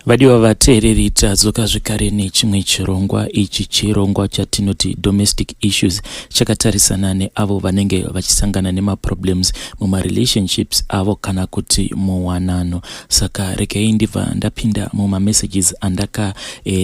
Vadiwa vateereri tadzoka zvekare nechimwe chirongwa. Ichi chirongwa chatinoti domestic issues, chakatarisana neavo vanenge vachisangana nemaproblems mumarelationships avo kana kuti muwanano. Saka regai ndibva ndapinda mumamessages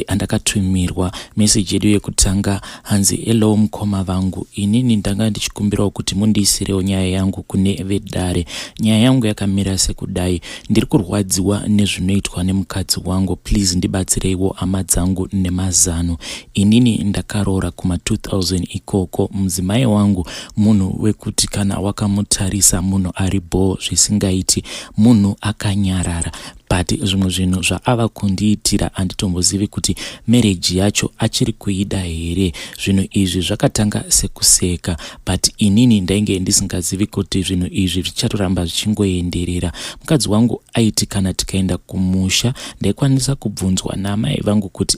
andakatumirwa. Message yedu yekutanga hanzi hello Mukoma Vangu, inini ndanga ndichikumbirawo kuti mundiisirewo nyaya yangu kune vedare. Nyaya yangu yakamira sekudai: ndiri kurwadziwa nezvinoitwa nemukadzi wangu, please ndibatsireiwo hama dzangu nemazano. Inini ndakaroora kuma 2000 ikoko. Mudzimai wangu munhu wekuti kana wakamutarisa munhu ari bho zvisingaiti, munhu akanyarara. But zvimwe zvinhu zvaava kundiitira handitombozivi kuti marriage yacho achiri kuida here. Zvinhu izvi zvakatanga sekuseka, but inini ndainge ndisingazivi kuti zvinhu izvi zvichatoramba zvichingoenderera. Mukadzi wangu aiti kana tikaenda kumusha ndaikwanisa kubvunzwa naamai vangu kuti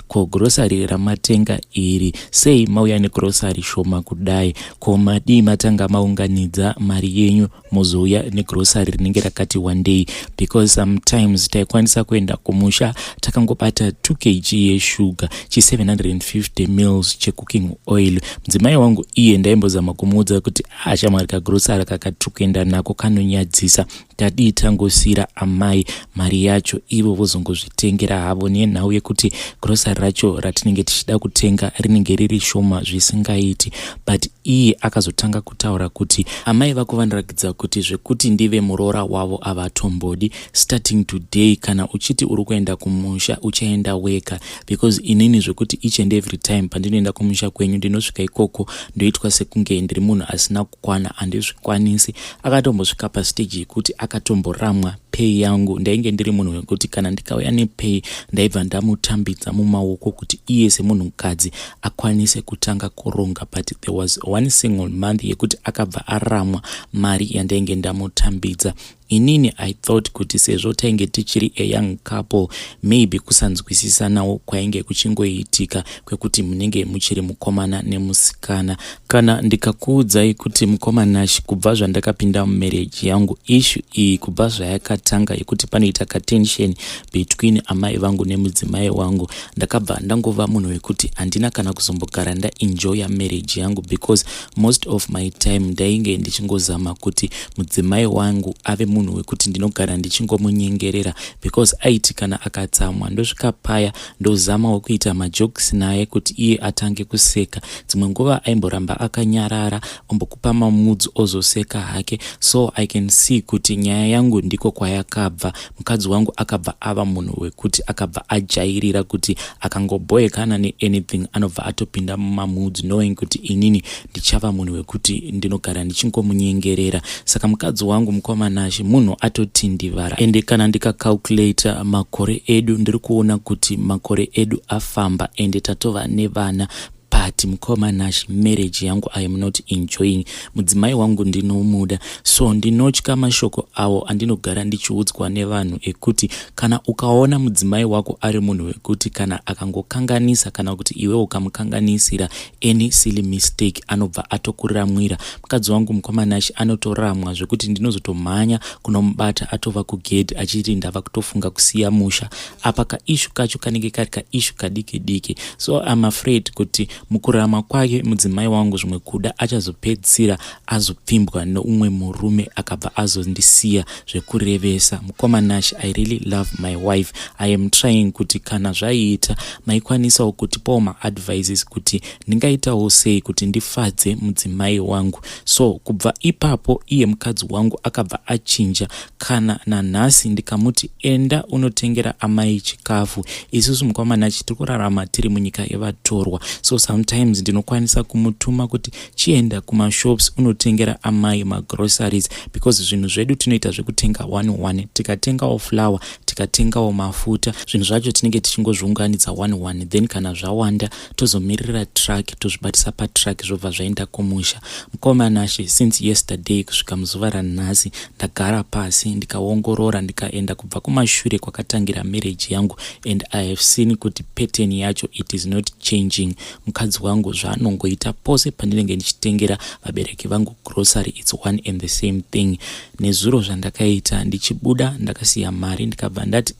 ko grocery ramatenga iri sei mauya negrocery shoma kudai, ko madii matanga maunganidza mari yenyu muzouya negrocery rinenge rakati one day, because sometimes taikwanisa kuenda kumusha takangobata 2 kg yeshuga, 750 mils checooking oil. Mudzimai wangu iye ndaimbozama kumuudza kuti shamwari kagrocery kakati kuenda nako kanonyadzisa, tadii tangosira amai mari yacho ivo vozongozvitengera havo nenhau yekuti grocery racho ratinenge tichida kutenga rinenge riri shoma zvisingaiti. But iye akazotanga kutaura kuti amai vakuvandirakidza kuti zvekuti ndive muroora wavo avatombodi. Starting today kana uchiti uri kuenda kumusha uchaenda weka, because inini zvekuti each and every time pandinoenda kumusha kwenyu ndinosvika ikoko ndoitwa sekunge ndiri munhu asina kukwana, handizvikwanisi. Akatombosvika pastage yekuti akatomboramwa pay yangu. Ndainge ndiri munhu wekuti kana ndikauya nepay ndaibva ndamutambidza mumaoko kuti iye semunhukadzi akwanise kutanga kuronga. But there was one single month yekuti akabva aramwa mari yandainge ndamutambidza. Inini I thought kuti sezvo tainge tichiri a young couple, maybe kusanzwisisanawo kwainge kuchingoitika kwekuti munenge muchiri mukomana nemusikana. Kana ndikakuudzai kuti mukomanashi, kubva zvandakapinda mumarriage yangu, issue iyi kubva zvayakatanga yekuti panoita katension between amai vangu nemudzimai wangu, ndakabva ndangova munhu wekuti handina kana kuzombogara ndaenjoya marriage yangu, because most of my time ndainge ndichingozama kuti mudzimai wangu ave munhu wekuti ndinogara ndichingomunyengerera, because aiti kana akatsamwa ndosvika paya ndozamawo kuita majokes naye kuti iye atange kuseka. Dzimwe nguva aimboramba akanyarara, ombokupa mamudzi ozoseka hake. So I can see kuti nyaya yangu ndiko kwayakabva. Mukadzi wangu akabva ava munhu wekuti akabva ajairira kuti akangoboekana neanything anobva atopinda mumamudzi, knowing kuti inini ndichava munhu wekuti ndinogara ndichingomunyengerera. Saka mukadzi wangu mukomanashi munhu atotindivara. Ende kana ndikacalculata makore edu ndiri kuona kuti makore edu afamba ende tatova nevana. But mukomanashi, marriage yangu I am not enjoying. Mudzimai wangu ndinomuda, so ndinotya mashoko awo andinogara ndichiudzwa nevanhu ekuti kana ukaona mudzimai wako ari munhu wekuti kana akangokanganisa kana kuti iwe ukamukanganisira any silly mistake anobva atokuramwira. Mukadzi wangu mukomanashi anotoramwa zvekuti ndinozotomhanya kunomubata atova kugedhi achiti ndava kutofunga kusiya musha. Apa kaishu kacho kanenge kari kaishu kadiki diki. So I'm afraid kuti mukurama kwake mudzimai wangu zvimwe kuda achazopedzisira azopfimbwa neumwe murume akabva azondisiya zvekurevesa. Mukomanashi, I really love my wife. I am trying kuti kana zvaiita maikwanisawo kutipawo maadvices kuti ndingaitawo sei kuti ndifadze mudzimai wangu. So kubva ipapo iye mukadzi wangu akabva achinja. Kana nanhasi ndikamuti enda unotengera amai chikafu, isusu mukomanashi tiri kurarama tiri munyika yevatorwa. So sometimes ndinokwanisa kumutuma kuti chienda kumashops unotengera amai magroceries, because zvinhu zvedu tinoita zvekutenga 1-1. Tikatengawo flour, tikatengawo mafuta, zvinhu zvacho tinenge tichingozviunganidza 1-1, then kana zvawanda tozomirira truck, tozvibatisa patruck zvobva zvaenda kumusha. Mukomanashi, since yesterday kusvika muzuva ranhasi ndagara pasi ndikaongorora, ndikaenda kubva kumashure kwakatangira marriage yangu, and I have seen kuti pattern yacho it is not changing. Mukadzi wangu zvaanongoita pose pandinenge ndichitengera vabereki vangu grocery, it's one and the same thing. Nezuro zvandakaita ndichibuda ndakasiya mari ndikabva ndati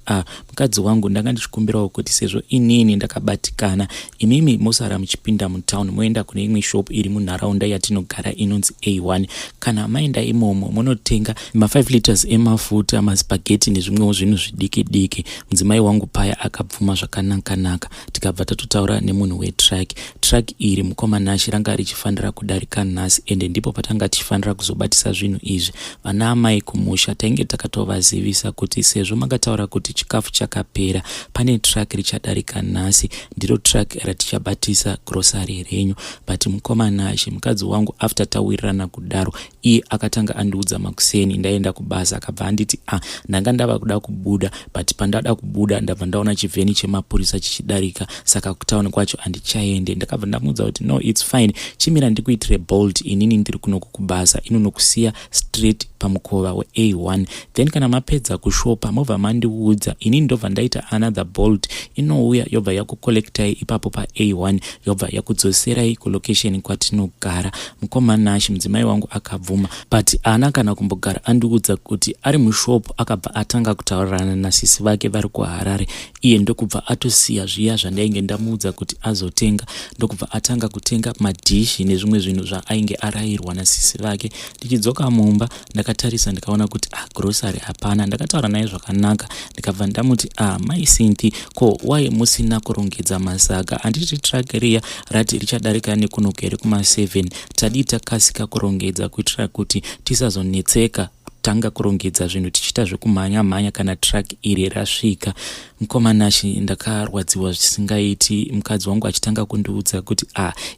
mukadzi wangu ndanga ndichikumbirawo kuti sezvo inini ndakabatikana, imimi mosara muchipinda mutown moenda kune imwe shop iri munharaunda yatinogara inonzi A1, kana maenda imomo munotenga ma5 liters emafuta, maspaghetti nezvimwewo zvinhu zvidiki diki. Mudzimai wangu paya akabvuma zvakanaka, tikabva tatotaura nemunhu wetrack. Track iri mukomana ranga richifanira kudarika nhasi, ende ndipo patanga tichifanira kuzobatisa zvinhu izvi. Vana Amai kumusha tainge takatovazivisa kuti sezvo makataura kuti chikafu chakapera, pane track richadarika nhasi, ndiro track ratichabatisa grocery renyu. But mukomana mukadzi wangu after tawirirana kudaro, iye akatanga andiudza makuseni ndaenda kubasa, akabva anditi ndanga ndava kuda kubuda, but pandada kubuda ndabva ndaona chivheni chemapurisa chichidarika, saka kutauni kwacho handichaende. Ndakabva ndamuudza kuti no, it's fine, chimira ndikuitire bolt, inini ndiri kuno kubasa, inonokusiya straight pamukova we-A1. Then kana mapedza kushopa mobva mandiudza, inini ndobva ndaita another bolt inouya yobva yakukolektai ipapo pa-A1 yobva yakudzoserai kulocation kwatinogara. Mukomana mudzimai wangu akabvuma, but ana kana kumbogara andiudza kuti ari mushopu akabva atanga kutaurirana nasisi vake vari kuHarare. Iye ndokubva atosiya zviya zvandainge ndamuudza kuti azotenga, ndokubva atanga kutenga madhishi nezvimwe zvinhu zvaainge arayirwa nasisi vake. Ndichidzoka mumba ndakatarisa ndikaona kuti grocery hapana. Ndakataura naye zvakanaka, ndikabva ndamuti mai Sinti, ko why musina kurongedza masaga? Handiti track riya rati richadarika nekunogere kuma7, tadi takasika kurongedza kuitira kuti tisazonetseka tanga kurongedza zvinhu tichita zvekumhanya kana track iri rasvika. Mukomana ndakarwadziwa zvisingaiti, mukadzi wangu achitanga kundiudza kuti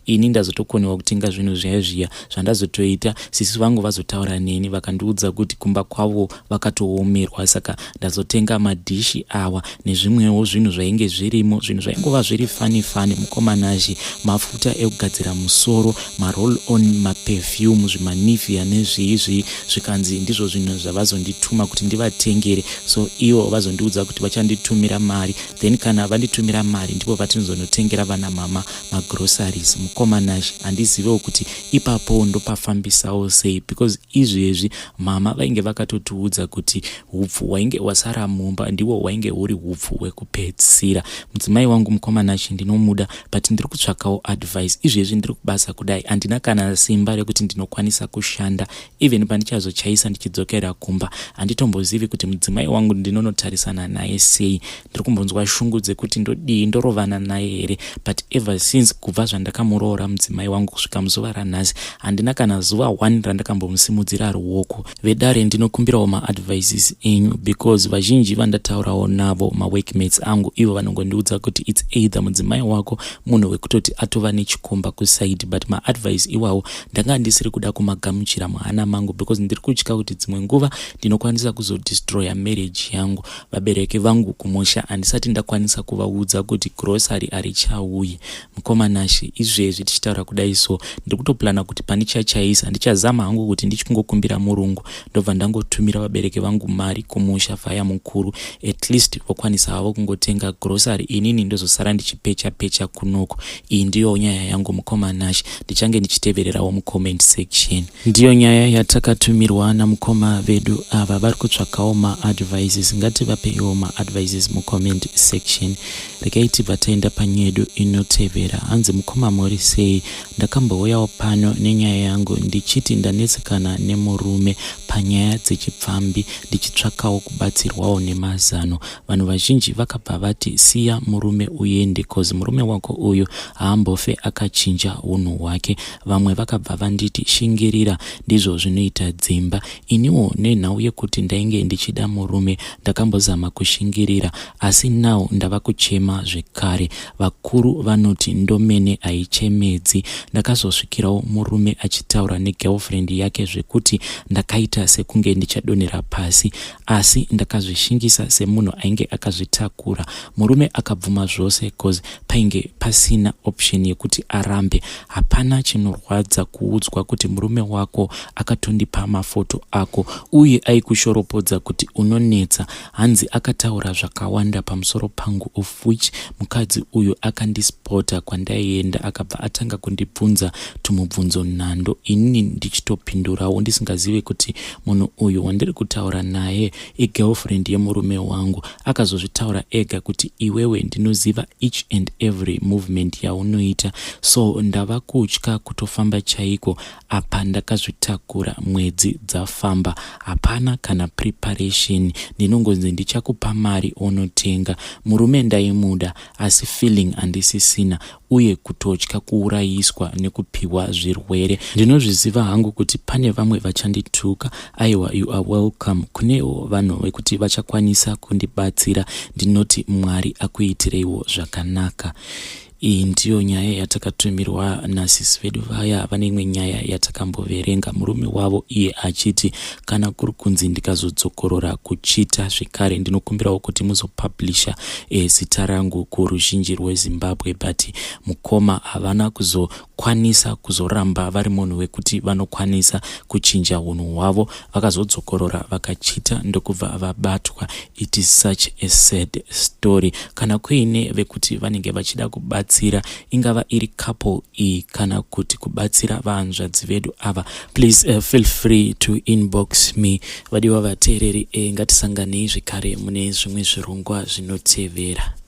ini ndazotokoniwa kutenga zvinhu zviya zvandazotoita. Sisi vangu vazotaura neni vakandiudza kuti kumba kwavo vakatoomerwa, saka ndazotenga madhishi awa nezvimwewo zvinhu zvainge zvirimo, zvinhu zvaingova zviri fani. Mukomana mafuta ekugadzira musoro, maroll on, maperfume, zvimanivia nezvizvi, zvikanzi ndizvo zvinhu zvavazondituma kuti ndivatengere. So ivo vazondiudza kuti vachanditumira mari, then kana vanditumira mari ndipo patinozonotengera vana mama magroceries. Mukomana handizivewo kuti ipapo ndopafambisawo sei, because izvezvi mama vainge vakatotiudza kuti hupfu wainge wasara mumba ndiwo wainge huri hupfu hwekupedzisira. Mudzimai wangu mukomana ndinomuda, but ndiri kutsvakawo advice. Izvezvi ndiri kubasa kudai, handina kana simba rekuti ndinokwanisa kushanda, even pandichazochaisa ndichidzokera kumba. Handitombozivi kuti mudzimai wangu ndinonotarisana naye sei, ndiri kumbonzwa shungu dzekuti ndodii, ndorovana naye here. But ever since kubva zvandakamuroora mudzimai wangu kusvika muzuva ranhasi, handina kana zuva 1 randakambomusimudzira ruoko. Vedare ndinokumbirawo maadvices enyu, because vazhinji vandataurawo navo maworkmates angu, ivo vanongondiudza kuti it's either mudzimai wako munhu wekutoti atova nechikomba kusaidi, but maadvice iwawo ndanga ndisiri kuda kumagamuchira muhana mangu, because ndiri kutya kuti dzimwe nguva ndinokwanisa kuzodestroya marriage yangu. Vabereki vangu kumusha handisati ndakwanisa kuvaudza kuti grocery harichauyi. Mukomana izvezvi tichitaura kudai, so ndiri kutoplana kuti pandichachaisa ndichazama hangu kuti ndichikungokumbira murungu ndobva ndangotumira vabereki vangu mari kumusha vaya mukuru, at least vokwanisa havo kungotenga grocery, inini ndozosara ndichipecha kunoko. Iyi ndiyo nyaya yangu mukomana, ndichange ndichitevererawo mucomment section. Ndiyo nyaya yatakatumirwa namukoma vedu ava vari kutsvakawo maadvices. Ngativapewo maadvices mucomment section. Regai tibva taenda panyedu inotevera. Hanzi mukoma muri sei? Ndakambouyawo pano nenyaya yangu ndichiti ndanetsekana nemurume panyaya dzechipfambi, ndichitsvakawo kubatsirwawo nemazano. Vanhu vazhinji vakabva vati siya murume uende, cause murume wako uyu haambofe akachinja unhu hwake. Vamwe vakabva vanditi shingirira ndizvo zvinoita dzimba. Iniwo nenhau yekuti ndainge ndichida murume ndakambozama kushingirira, asi now ndava kuchema zvekare. Vakuru vanoti ndomene haichemedzi. Ndakazosvikirawo murume achitaura negirlfriend yake zvekuti ndakaita sekunge ndichadonera pasi, asi ndakazvishingisa semunhu ainge akazvitakura. Murume akabvuma zvose, cause painge pasina option yekuti arambe. Hapana chinorwadza kuudzwa kuti murume wako akatondipa mafoto ako wako uye aikushoropodza kuti unonetsa. Hanzi akataura zvakawanda pamusoro pangu, of which mukadzi uyu akandispota kwandaienda akabva atanga kundibvunza tumubvunzo nhando, inini ndichitopindurawo ndisingazive kuti munhu uyu wandiri kutaura naye igirlfriend yemurume wangu. Akazozvitaura ega kuti iwewe ndinoziva each and every movement yaunoita, so ndava kutya kutofamba chaiko. Apa ndakazvitakura, mwedzi dzafamba, hapana kana preparation. Ndinongonzi ndichakupa mari unotenga. Murume ndaimuda asi feeling handisisina, uye kutotya kuurayiswa nekupiwa zvirwere. Ndinozviziva hangu kuti pane vamwe vachandituka. Aiwa, you are welcome. Kunewo vanhu vekuti vachakwanisa kundibatsira. Ndinoti Mwari akuitireiwo zvakanaka. Iyi ndiyo nyaya yatakatumirwa nasisi vedu vaya vane imwe nyaya yatakamboverenga. Murume wavo iye achiti kana kuri kunzi ndikazodzokorora kuchita zvekare ndinokumbirawo kuti muzopublisha zita rangu kuruzhinji rweZimbabwe, but Mukoma havana kuzokwanisa kuzoramba vari munhu wekuti vanokwanisa kuchinja unhu hwavo. Vakazodzokorora vakachita ndokubva vabatwa. It is such a sad story. Kana kuine vekuti vanenge vachida kubatsira, ingava iri couple iyi kana kuti kubatsira vahanzvadzi vedu ava, please feel free to inbox me. Vadiwa vateereri, ngatisanganei zvekare mune zvimwe zvirongwa zvinotevera.